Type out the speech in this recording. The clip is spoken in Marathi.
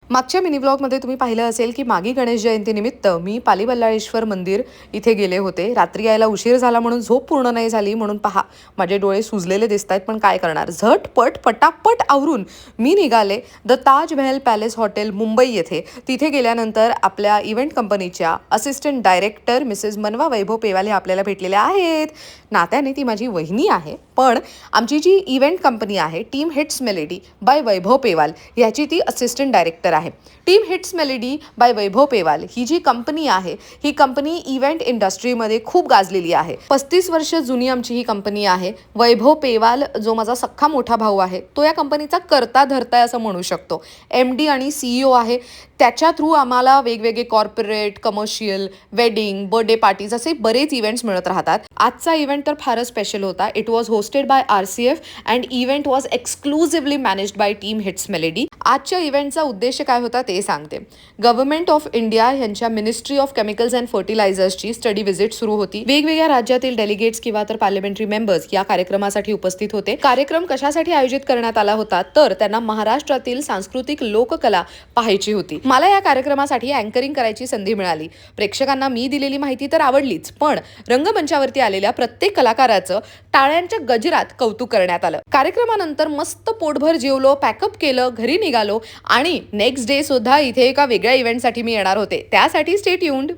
मागच्या मिनी व्लॉगमध्ये तुम्ही पाहिलं असेल की मागी गणेश जयंतीनिमित्त मी पालीबल्लाळेश्वर मंदिर इथे गेले होते. रात्री यायला उशीर झाला म्हणून झोप पूर्ण नाही झाली, म्हणून पहा माझे डोळे सुजलेले दिसत आहेत, पण काय करणार, झटपट पटापट आवरून मी निघाले the Taj Mahal palace hotel Mumbai येथे. तिथे गेल्यानंतर आपल्या इव्हेंट कंपनीच्या असिस्टंट डायरेक्टर मिसेस मनवा वैभव पेवाल हे आपल्याला भेटलेल्या आहेत. नात्याने ती माझी वहिनी आहे, पण आमची जी इव्हेंट कंपनी आहे टीम हिट्स मेलेडी बाय वैभव पेवाल याची ती असिस्टंट डायरेक्टर आहे. टीम हिट्स मेलेडी बाय वैभव पेवाल ही जी कंपनी आहे, ही कंपनी इव्हेंट इंडस्ट्रीमध्ये खूप गाजलेली आहे. 35 वर्ष जुनी आमची ही कंपनी आहे. वैभव पेवाल जो माझा सख्खा मोठा भाऊ आहे, तो या कंपनीचा करता धरता असं म्हणू शकतो. MD आणि CEO आहे. त्याच्या थ्रू आम्हाला वेगवेगळे corporate, commercial, wedding, birthday parties असे बरेच इव्हेंट्स मिळत राहतात. आजचा इव्हेंट तर फारच स्पेशल होता. It was hosted by RCF and event was exclusively managed by team Hits Melody. आजच्या इव्हेंटचा उद्देश काय होता ते सांगते. गव्हर्नमेंट ऑफ इंडिया यांच्या मिनिस्ट्री ऑफ केमिकल्स अँड फर्टिलायझर्सची स्टडी व्हिजिट सुरू होती. वेगवेगळ्या राज्यातील डेलिगेट्स किंवा तर पार्लमेंटरी मेंबर्स या कार्यक्रमासाठी उपस्थित होते. कार्यक्रम कशासाठी आयोजित करण्यात आला होता, तर त्यांना महाराष्ट्रातील सांस्कृतिक लोककला पाहायची होती. मला या कार्यक्रमासाठी अँकरिंग करायची संधी मिळाली. प्रेक्षकांना मी दिलेली माहिती तर आवडलीच, पण रंगमंचावरती आलेल्या प्रत्येक कलाकाराचं टाळ्यांच्या गजरात कौतुक करण्यात आलं. कार्यक्रमानंतर मस्त पोटभर जेवलो, पॅकअप केलं, घरी निघालो आणि नेक्स्ट डे सुद्धा इथे एका वेगळ्या इव्हेंटसाठी मी येणार होते. त्यासाठी स्टे ट्यून्ड.